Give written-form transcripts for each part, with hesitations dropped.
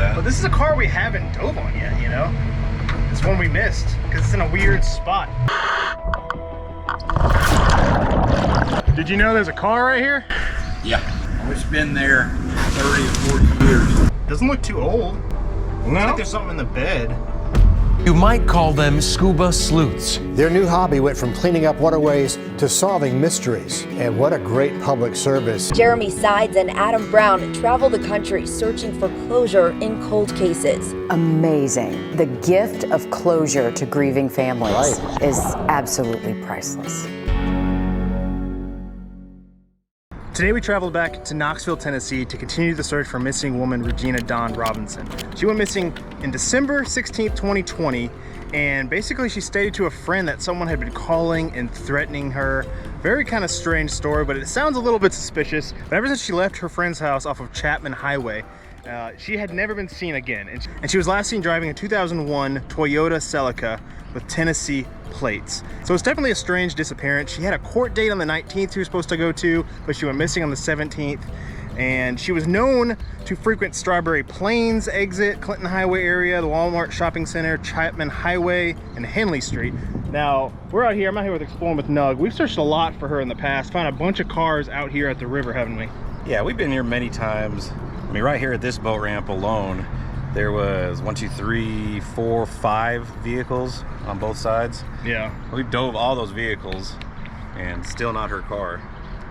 that. But this is a car we haven't dove on yet, you know? It's one we missed because it's in a weird spot. Did you know there's a car right here? Yeah. It's been there 30 or 40 years. Doesn't look too old. Looks like there's something in the bed. You might call them scuba sleuths. Their new hobby went from cleaning up waterways to solving mysteries. And what a great public service. Jeremy Sides and Adam Brown travel the country searching for closure in cold cases. Amazing. The gift of closure to grieving families is absolutely priceless. Today we traveled back to Knoxville, Tennessee to continue the search for missing woman Regina Robinson. She went missing in December 16th, 2020, and basically she stated to a friend that someone had been calling and threatening her. Very kind of strange story, but it sounds a little bit suspicious. But ever since she left her friend's house off of Chapman Highway, she had never been seen again. And she was last seen driving a 2001 Toyota Celica with Tennessee plates. So it's definitely a strange disappearance. She had a court date on the 19th she was supposed to go to, but she went missing on the 17th. And she was known to frequent Strawberry Plains exit, Clinton Highway area, the Walmart Shopping Center, Chapman Highway, and Henley Street. Now, we're out here, I'm out here with Exploring with Nug. We've searched a lot for her in the past, found a bunch of cars out here at the river, haven't we? Yeah, we've been here many times. I mean, right here at this boat ramp alone, there was 1, 2, 3, 4, 5 vehicles on both sides. Yeah. We've dove all those vehicles and still not her car.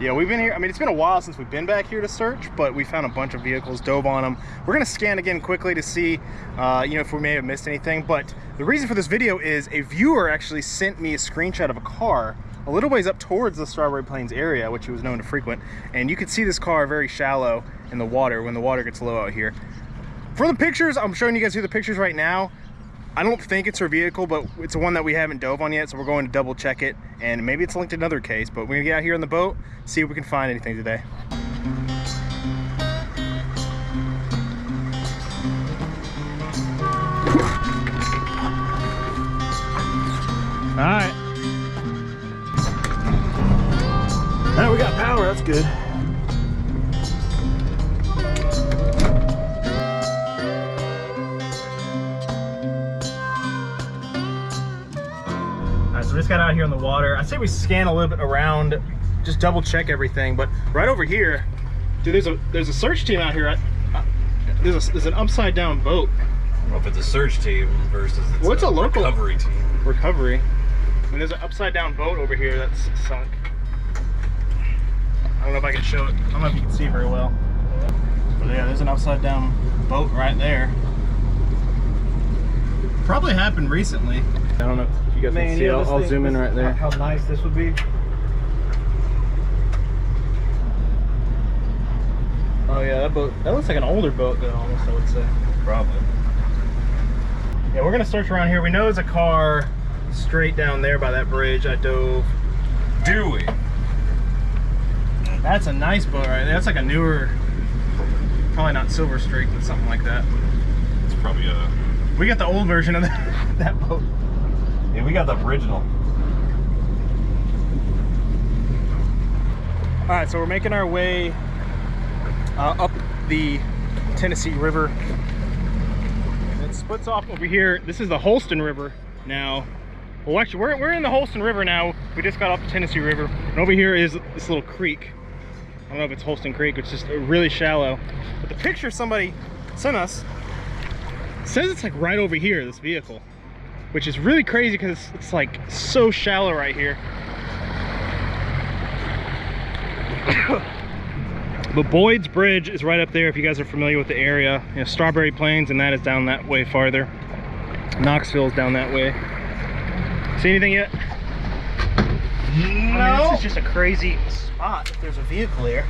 Yeah, we've been here. I mean, it's been a while since we've been back here to search, but we found a bunch of vehicles, dove on them. We're gonna scan again quickly to see, you know, if we may have missed anything. But the reason for this video is a viewer actually sent me a screenshot of a car a little ways up towards the Strawberry Plains area, which he was known to frequent. And you could see this car very shallow in the water when the water gets low out here. For the pictures, I'm showing you guys here the pictures right now. I don't think it's her vehicle, but it's the one that we haven't dove on yet, so we're going to double check it, and maybe it's linked to another case, but we're gonna get out here on the boat, see if we can find anything today. All right. All right, we got power, that's good. So we just got out here on the water. I say we scan a little bit around, just double check everything. But right over here, dude, there's a search team out here. There's an upside down boat. I don't know if it's a search team versus it's a local recovery team. Recovery. I mean, there's an upside down boat over here that's sunk. I don't know if I can show it. I don't know if you can see very well. But yeah, there's an upside down boat right there. Probably happened recently. I don't know if you guys can see. I'll zoom in right there. How nice this would be. Oh yeah, that boat, that looks like an older boat though, almost, I would say. Probably. Yeah, we're gonna search around here. We know there's a car straight down there by that bridge. I dove. Do we? That's a nice boat right there. That's like a newer, probably not Silver Streak, but something like that. It's probably a... We got the old version of that boat. Yeah, we got the original. All right, so we're making our way up the Tennessee River. And it splits off over here. This is the Holston River now. Well, actually, we're in the Holston River now. We just got off the Tennessee River. And over here is this little creek. I don't know if it's Holston Creek, it's just really shallow. But the picture somebody sent us says it's like right over here, this vehicle, which is really crazy because it's like so shallow right here. But Boyd's Bridge is right up there if you guys are familiar with the area. You know, Strawberry Plains, and that is down that way farther. Knoxville is down that way. See anything yet? No. I mean, this is just a crazy spot if there's a vehicle here.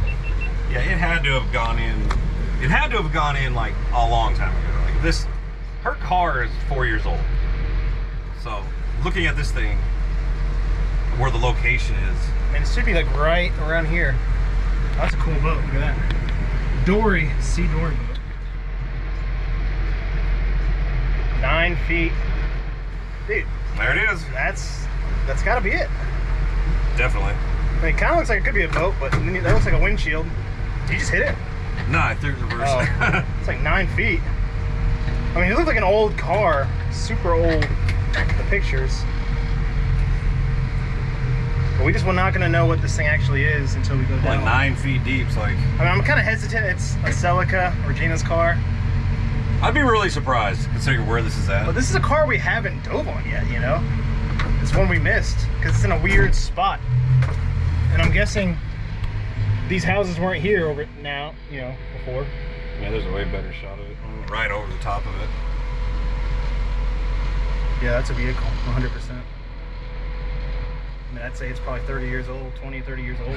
Yeah, it had to have gone in. It had to have gone in like a long time ago. Like this, her car is 4 years old. So looking at this thing, where the location is. I mean, it should be like right around here. Oh, that's a cool boat. Look at that. Dory, Sea Dory boat. 9 feet. Dude. There it is. That's gotta be it. Definitely. I mean, it kind of looks like it could be a boat, but that looks like a windshield. Did you just hit it? No, I threw it in reverse. Oh, it's like 9 feet. I mean, it looked like an old car, super old, the pictures. But we just were not going to know what this thing actually is until we go down. Like 9 feet deep, so like... I mean, I'm kind of hesitant. It's a Celica, Regina's car. I'd be really surprised, considering where this is at. But this is a car we haven't dove on yet, you know? It's one we missed, because it's in a weird spot. And I'm guessing these houses weren't here over now, you know, before. Yeah, there's a way better shot of it. Right over the top of it. Yeah, that's a vehicle, 100%. I mean, I'd say it's probably 30 years old, 20, 30 years old.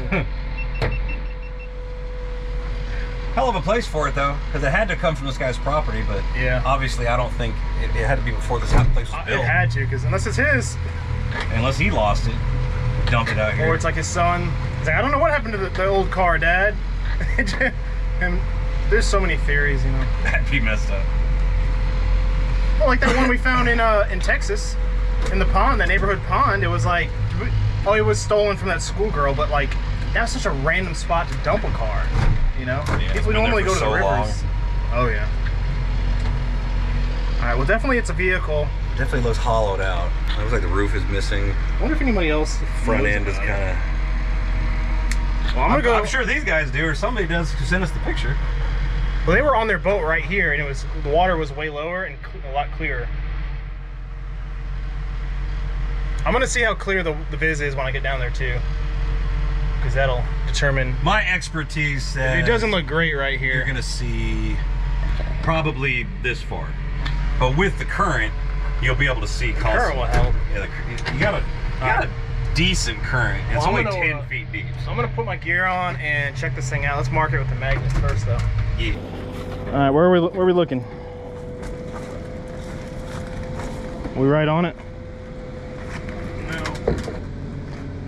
Hell of a place for it, though, because it had to come from this guy's property, but yeah, obviously I don't think it had to be before this place was built. It had to, because unless it's his. Unless he lost it, dumped it out here. Or it's like his son. He's like, I don't know what happened to the old car, Dad. And there's so many theories, you know. That'd be messed up. Well, like that one we found in Texas, in the pond, that neighborhood pond. It was like, oh, it was stolen from that schoolgirl, but like, that's such a random spot to dump a car, you know? Yeah, If we normally go to the rivers. Long. Oh yeah. All right, well, definitely it's a vehicle. Definitely looks hollowed out. It looks like the roof is missing. I wonder if anybody else Front end is kind of... Well, I'm gonna go. I'm sure these guys do, or somebody does who sent us the picture. Well, they were on their boat right here, and the water was way lower and a lot clearer. I'm gonna see how clear the viz is when I get down there too, because that'll determine. My expertise says it doesn't look great right here. You're gonna see probably this far, but with the current, you'll be able to see constantly. Current will help. Yeah, you got a decent current. It's only 10 feet deep. So I'm gonna put my gear on and check this thing out. Let's mark it with the magnets first, though. Yeah. All right, where are we looking? We right on it?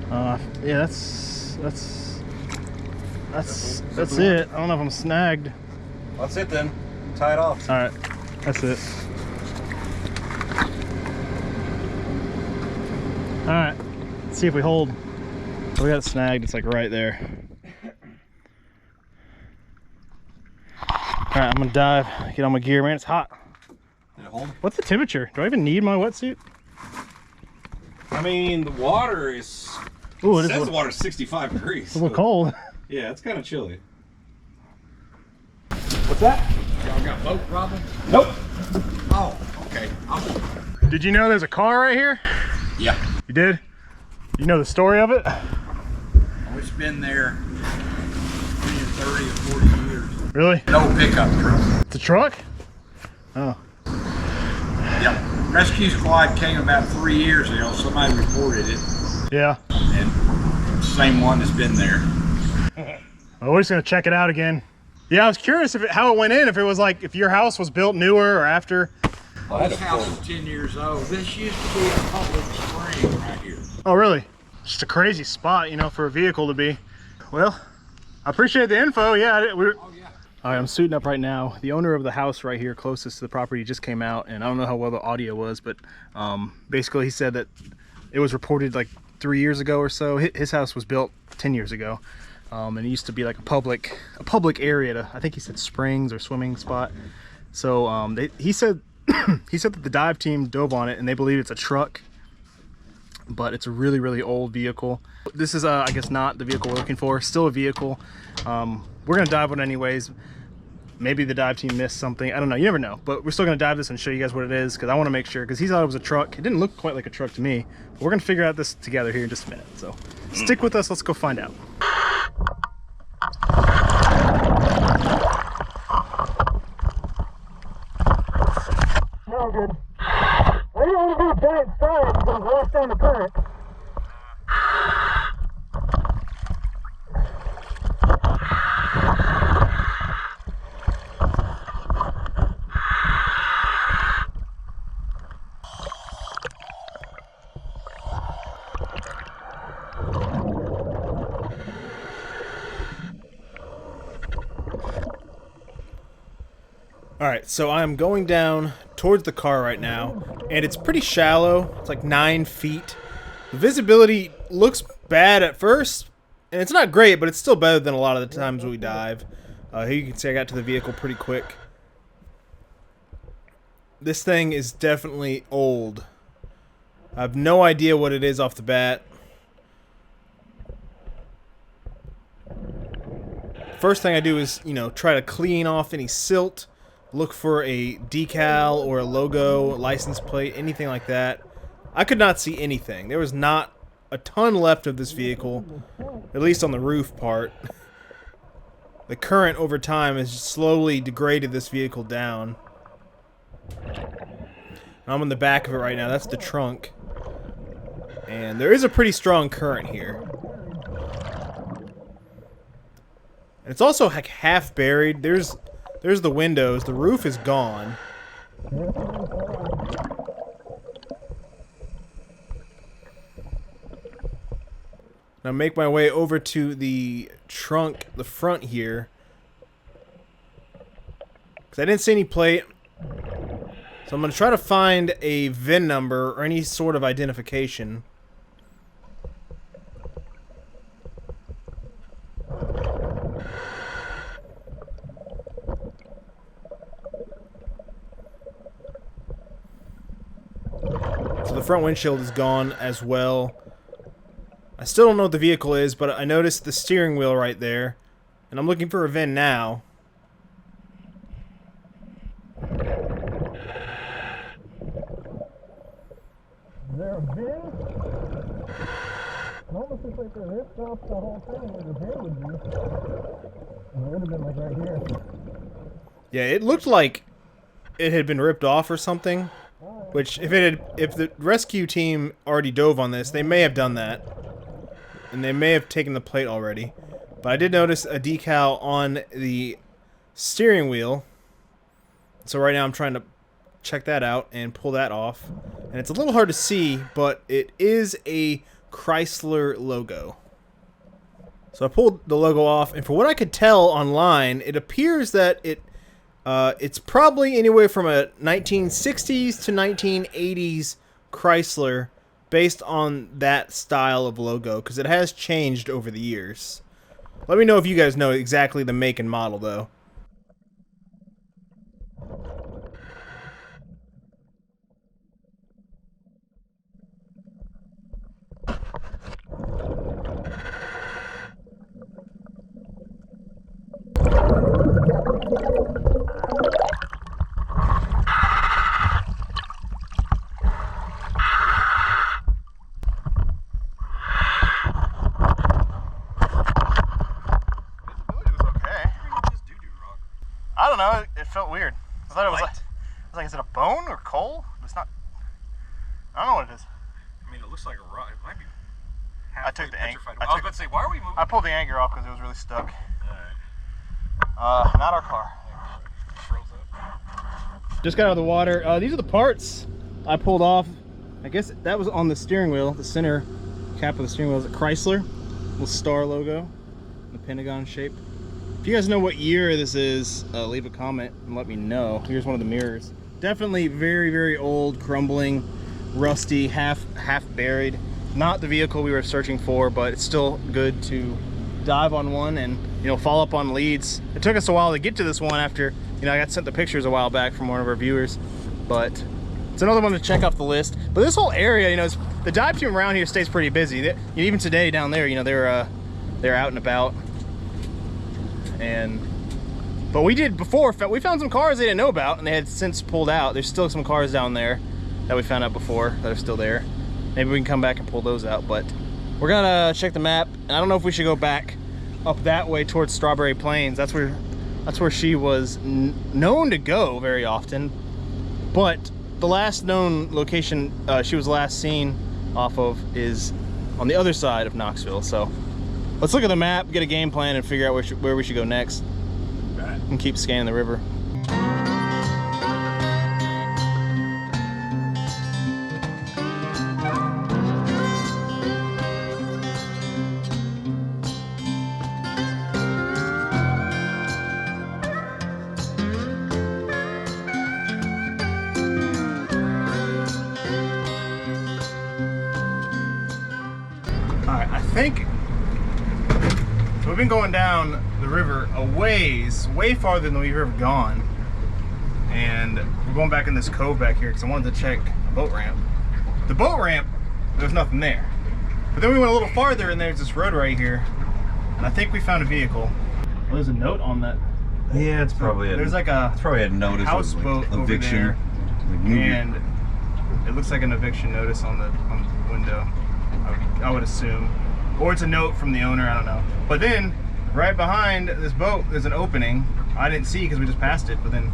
No. Yeah, that's it. I don't know if I'm snagged. That's it then. Tie it off. All right, that's it. All right, let's see if we hold. We got it snagged. It's like right there. All right, I'm gonna dive, get on my gear. Man, it's hot. Did it hold? What's the temperature? Do I even need my wetsuit? I mean, the water is... Ooh, it says the water's 65 degrees. It's a little cold. Yeah, it's kind of chilly. What's that? Y'all got boat problem? Nope. Oh, okay. Did you know there's a car right here? Yeah. You did? You know the story of it? Oh, it's been there 30 or 40 years. Really? No pickup truck. It's a truck? Oh. Yeah. Rescue squad came about 3 years ago. Somebody reported it. Yeah. And same one that's been there. Oh, we're just gonna check it out again. Yeah, I was curious how it went in, if it was like, if your house was built newer or after. This house is 10 years old. This used to be a public spring right here. Oh, really? Just a crazy spot, you know, for a vehicle to be. Well, I appreciate the info. Yeah, Oh, yeah. All right, I'm suiting up right now. The owner of the house right here closest to the property just came out, and I don't know how well the audio was, but basically he said that it was reported like 3 years ago or so. His house was built 10 years ago, and it used to be like a public area to, I think he said springs or swimming spot. So he said he said that the dive team dove on it, and they believe it's a truck, but it's a really, really old vehicle. This is I guess not the vehicle we're looking for. Still a vehicle. We're gonna dive on it anyways. Maybe the dive team missed something. I don't know. You never know. But we're still gonna dive this and show you guys what it is, because I want to make sure, because he thought it was a truck. It didn't look quite like a truck to me. But we're gonna figure out this together here in just a minute. So stick with us. Let's go find out. No good. I didn't want to do a giant stride because I was lost down the current. All right, so I'm going down towards the car right now, and it's pretty shallow. It's like 9 feet. The visibility looks bad at first, and it's not great, but it's still better than a lot of the times we dive. Here you can see I got to the vehicle pretty quick. this thing is definitely old. I have no idea what it is off the bat. First thing I do is, you know, try to clean off any silt, look for a decal or a logo, license plate, anything like that. I could not see anything. There was not a ton left of this vehicle, at least on the roof part. The current over time has slowly degraded this vehicle down. I'm in the back of it right now. That's the trunk. And there is a pretty strong current here. And it's also like half buried. There's the windows. The roof is gone. Now make my way over to the trunk, the front here. Because I didn't see any plate. So I'm going to try to find a VIN number or any sort of identification. So the front windshield is gone as well. I still don't know what the vehicle is, but I noticed the steering wheel right there. And I'm looking for a VIN now. Is there a VIN? It almost looks like they ripped off the whole thing where the VIN would be. And it would have been like right here. Yeah, it looked like it had been ripped off or something. Which, if the rescue team already dove on this, they may have done that. And they may have taken the plate already. But I did notice a decal on the steering wheel. So right now I'm trying to check that out and pull that off. And it's a little hard to see, but it is a Chrysler logo. So I pulled the logo off, and for what I could tell online, it appears that it's probably anywhere from a 1960s to 1980s Chrysler based on that style of logo, because it has changed over the years. Let me know if you guys know exactly the make and model, though. I don't know, it felt weird. I thought it was like, is it a bone or coal? It's not, I don't know what it is. I mean, it looks like a rock. It might be I took the anchor. I was about to say, why are we moving? I pulled the anchor off because it was really stuck. Alright. Not our car. Froze up. Just got out of the water. These are the parts I pulled off. I guess that was on the steering wheel, the center cap of the steering wheel is a Chrysler. Little star logo, the Pentagon shape. If you guys know what year this is, leave a comment and let me know. Here's one of the mirrors. Definitely very, very old, crumbling, rusty, half buried. Not the vehicle we were searching for, but it's still good to dive on one and, you know, follow up on leads. It took us a while to get to this one after, you know, I got sent the pictures a while back from one of our viewers, but it's another one to check off the list. But this whole area, you know, the dive team around here stays pretty busy. Even today down there, you know, they're out and about. But we did before, we found some cars they didn't know about and they had since pulled out. There's still some cars down there that we found out before that are still there. Maybe we can come back and pull those out, but we're gonna check the map. And I don't know if we should go back up that way towards Strawberry Plains. That's where she was known to go very often. But the last known location she was last seen off of is on the other side of Knoxville. So let's look at the map, get a game plan, and figure out where we should go next. And keep scanning the river. Alright, I think so. We've been going down the river a ways, way farther than we've ever gone. and we're going back in this cove back here because I wanted to check a boat ramp. The boat ramp, there's nothing there. But then we went a little farther and there's this road right here, and I think we found a vehicle. Well, there's a note on that. Yeah, it's probably There's like a notice houseboat like over eviction. there, and it looks like an eviction notice on the window. I would assume, or it's a note from the owner. I don't know. But then, right behind this boat, there's an opening. I didn't see because we just passed it. But then,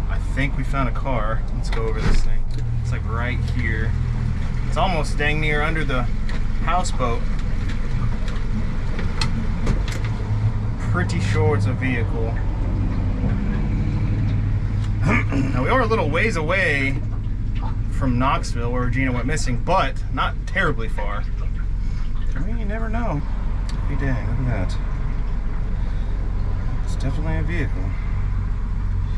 I think we found a car. Let's go over this thing. It's like right here. It's almost dang near under the houseboat. Pretty sure it's a vehicle. Now we are a little ways away from Knoxville where Regina went missing, but not terribly far. I mean, you never know. Hey, dang, look at that. It's definitely a vehicle.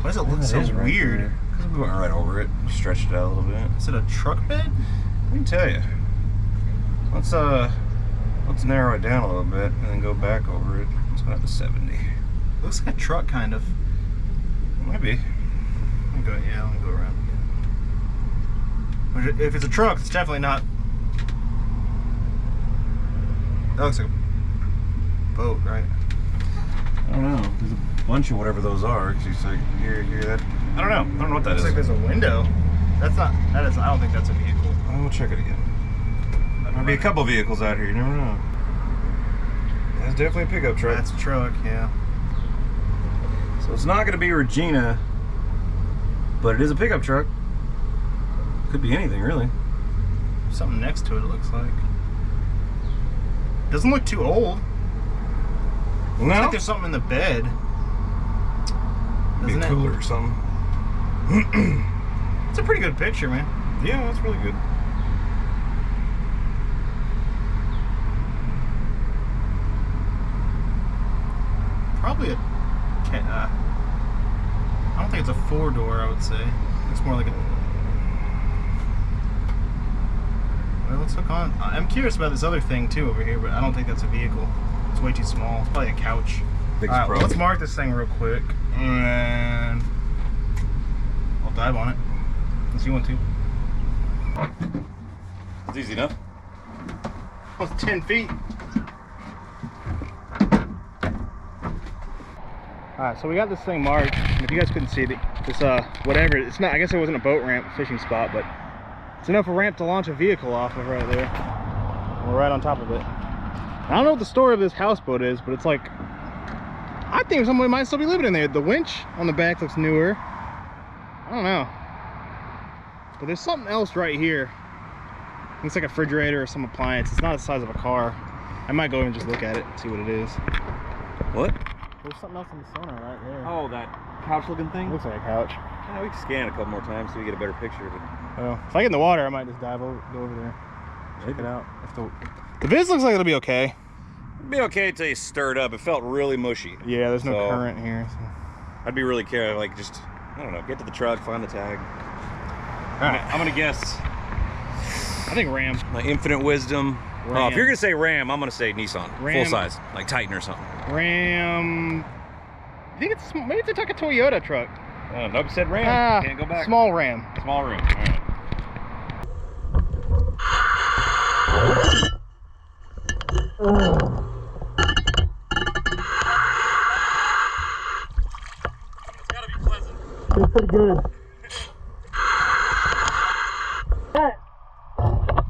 Why does it look so weird? Because we went right over it, stretched it out a little bit. Is it a truck bed? Let me tell you. Let's narrow it down a little bit and then go back over it. Let's go out to 70. Looks like a truck, kind of. Maybe. Let me go around. If it's a truck, it's definitely not. That looks like a boat, right? I don't know. There's a bunch of whatever those are. Cause it's like here, that. I don't know. I don't know what that Looks is. like there's a window. That's not. That is. I don't think that's a vehicle. We'll check it again. There'll be a couple vehicles out here. You never know. That's definitely a pickup truck. That's a truck, yeah. So it's not going to be Regina, but it is a pickup truck. Could be anything, really. Something next to it, it looks like. Doesn't look too old. No. Looks like there's something in the bed. Be a cooler or something. It's a pretty good picture, man. Yeah, that's really good. Probably a. I don't think it's a 4-door. I would say it's more like a. Well, let's hook on. I'm curious about this other thing too over here, but I don't think that's a vehicle. It's way too small. It's probably a couch. All right, well, let's mark this thing real quick, and I'll dive on it. Unless you want to. It's easy enough. Almost 10 feet. Alright, so we got this thing marked, and if you guys couldn't see it, this whatever, it's not, I guess it wasn't a boat ramp, fishing spot, but it's enough of a ramp to launch a vehicle off of right there. We're right on top of it. I don't know what the story of this houseboat is, but it's like, I think somebody might still be living in there. The winch on the back looks newer. I don't know. But there's something else right here. Looks like a refrigerator or some appliance. It's not the size of a car. I might go and just look at it and see what it is. What? There's something else in the sonar right there. Oh, that couch-looking thing? Looks like a couch. Yeah, we can scan it a couple more times so we get a better picture of it. Well, if I get in the water, I might just dive over, go over there, check it out. If the viz looks like it'll be okay. It'd be okay until you stir it up. It felt really mushy. Yeah, there's no current here. So. I'd be really careful, like just, I don't know, get to the truck, find the tag. All right, I'm gonna guess. I think Ram. My infinite wisdom. Ram. Oh, if you're gonna say Ram, I'm gonna say Nissan. Ram. Full size, like Titan or something. Ram. I think it's, maybe it's like a Toyota truck. Nope, said Ram. Can't go back. Small Ram. Small Ram. All right. It's gotta be pleasant. It's pretty good. Alright.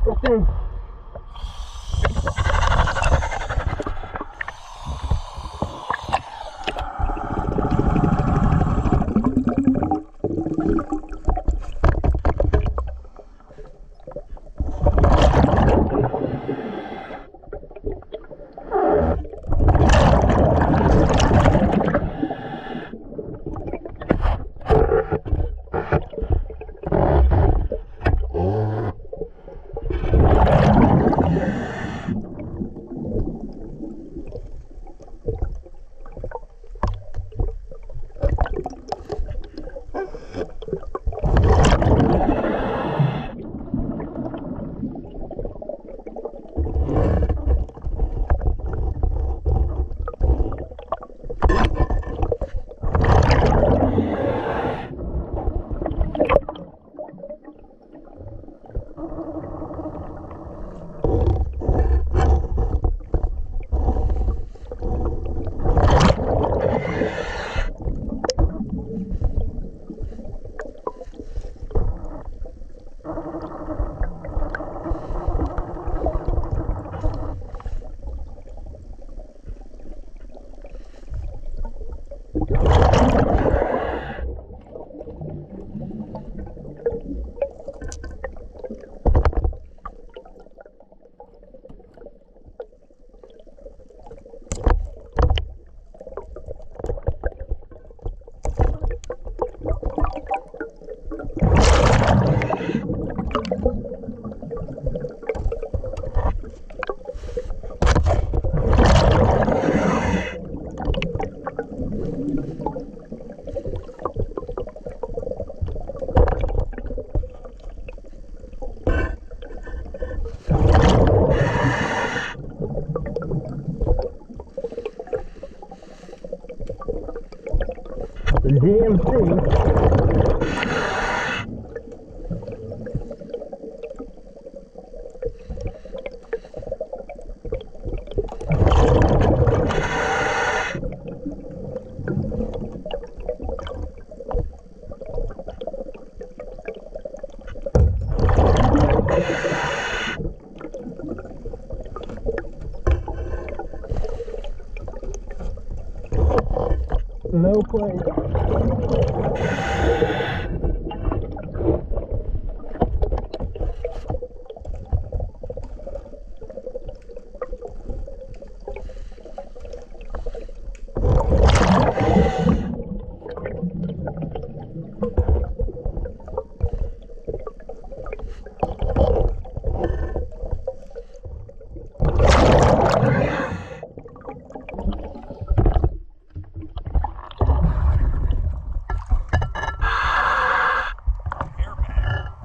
Let's see. no plate.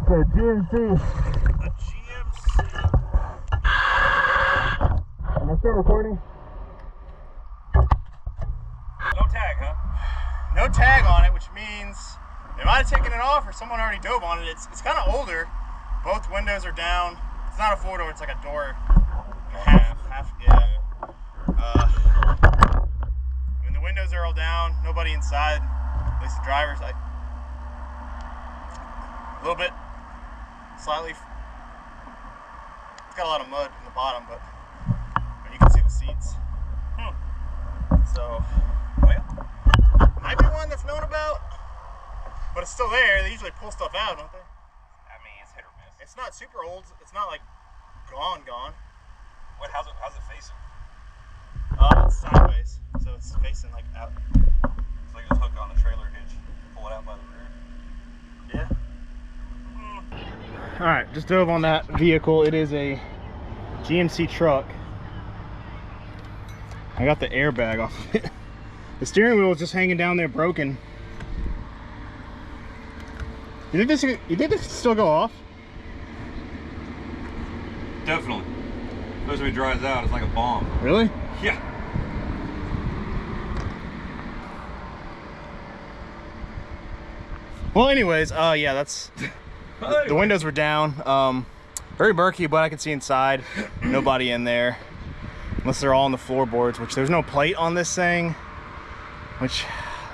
The GMC. The GMC. Am I still recording? No tag, huh? No tag on it, which means they might have taken it off or someone already dove on it. It's kind of older. Both windows are down. It's not a four door, it's like a door. Half, yeah. I mean, the windows are all down. Nobody inside. At least the driver's like a little bit. Slightly, it's got a lot of mud in the bottom, but you can see the seats. So, oh yeah, might be one that's known about, but it's still there. They usually pull stuff out, don't they? I mean, it's hit or miss. It's not super old. It's not like gone. What? How's it facing? It's sideways, so it's facing like out. It's like a hook on a trailer hitch. Pull it out by the rear. Yeah. All right, just dove on that vehicle. It is a GMC truck. I got the airbag off of it. The steering wheel is just hanging down there broken. You think this could still go off? Definitely. Especially when it dries out, it's like a bomb. Really? Yeah. Well, anyways, yeah, that's... The windows were down. Very murky, but I can see inside. Nobody in there. Unless they're all on the floorboards, which there's no plate on this thing. Which,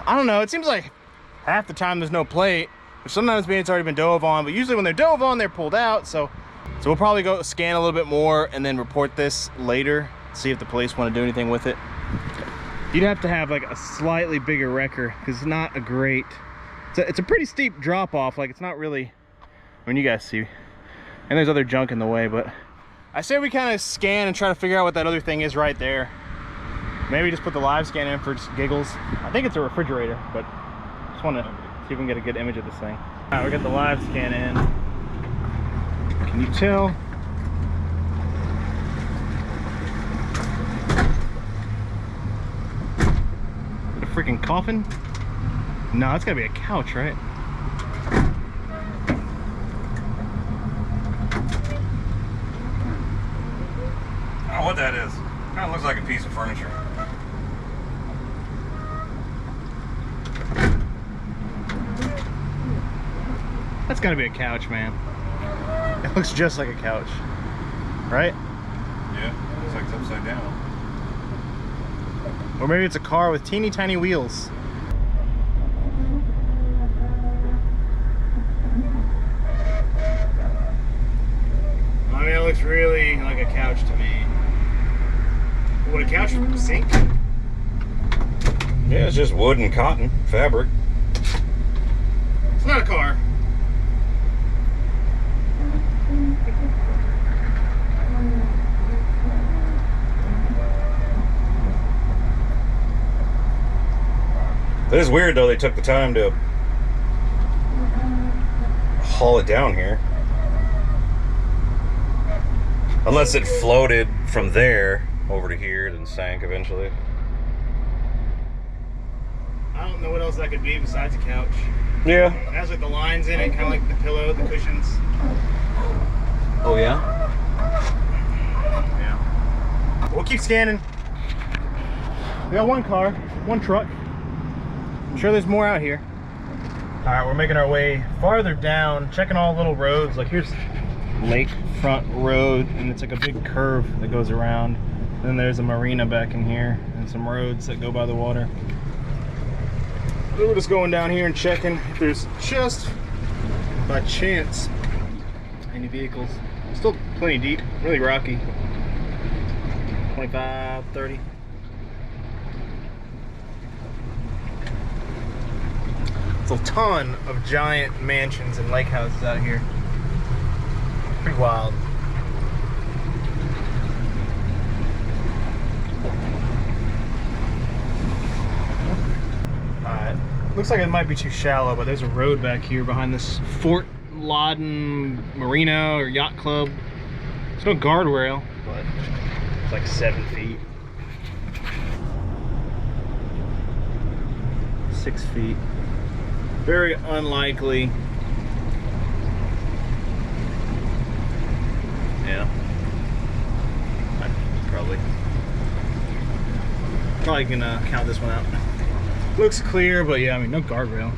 I don't know, it seems like half the time there's no plate. Which sometimes means it's already been dove on, but usually when they're dove on, they're pulled out. So we'll probably go scan a little bit more and then report this later. See if the police want to do anything with it. You'd have to have like a slightly bigger wrecker, because it's not a great... It's a pretty steep drop off. Like, it's not really... I mean, you guys see, and there's other junk in the way, but I say we kind of scan and try to figure out what that other thing is right there. Maybe just put the live scan in for just giggles. I think it's a refrigerator, but just want to see if we can get a good image of this thing. All right, we got the live scan in. Can you tell? A freaking coffin? No, it's gotta be a couch, right? Oh, what that is? Kind of looks like a piece of furniture. That's gotta be a couch, man. It looks just like a couch, right? Yeah, looks like it's upside down. Or maybe it's a car with teeny tiny wheels. I mean, it looks really like a couch to me. Would a couch sink? Yeah, it's just wood and cotton fabric. It's not a car. It is weird though, they took the time to haul it down here. Unless it floated from there over to here, then sank eventually. I don't know what else that could be besides a couch. Yeah. It has like the lines in it, kind of like the pillow, the cushions. Oh yeah? Yeah. We'll keep scanning. We got one car, one truck. I'm sure there's more out here. All right, we're making our way farther down, checking all little roads. Like here's Lakefront Road, and it's like a big curve that goes around. And then there's a marina back in here, and some roads that go by the water. We're just going down here and checking if there's just by chance any vehicles. Still plenty deep, really rocky. 25, 30. It's a ton of giant mansions and lake houses out here. Pretty wild. Alright. Looks like it might be too shallow, but there's a road back here behind this Fort Laudon Marina or Yacht Club. There's no guardrail, but it's like 7 feet. 6 feet. Very unlikely. Yeah. Probably gonna count this one out. Looks clear, but yeah, I mean, no guardrails.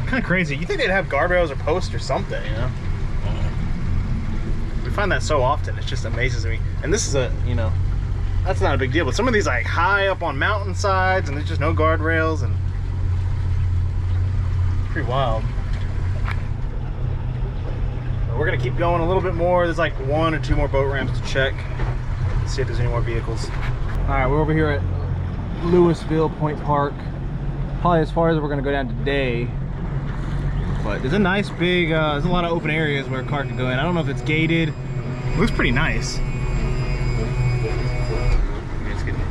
Kind of crazy. You think they'd have guardrails or posts or something, you know? We find that so often. It just amazes me. And this is a, you know, that's not a big deal. But some of these like high up on mountainsides and there's just no guardrails and pretty wild. But we're gonna keep going a little bit more. There's like 1 or 2 more boat ramps to check. See if there's any more vehicles. All right, we're over here at Louisville Point Park. Probably as far as we're gonna go down today. But there's a nice big, there's a lot of open areas where a car can go in. I don't know if it's gated. It looks pretty nice. It's getting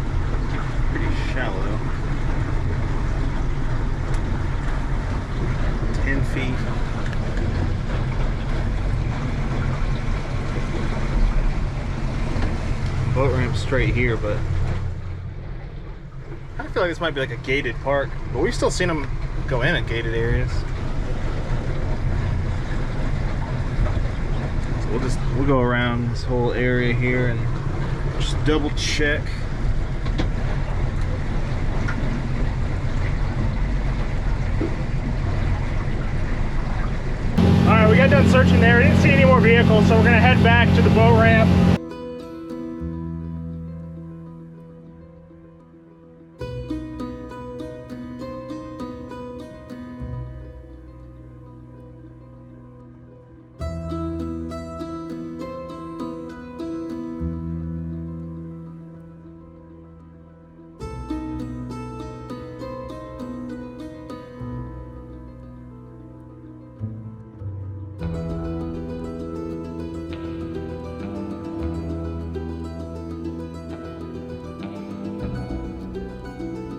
pretty shallow though. 10 feet. Boat ramp straight here, but I feel like this might be like a gated park, but we've still seen them go in at gated areas. So we'll go around this whole area here and just double check. All right, we got done searching there. We didn't see any more vehicles, so we're gonna head back to the boat ramp.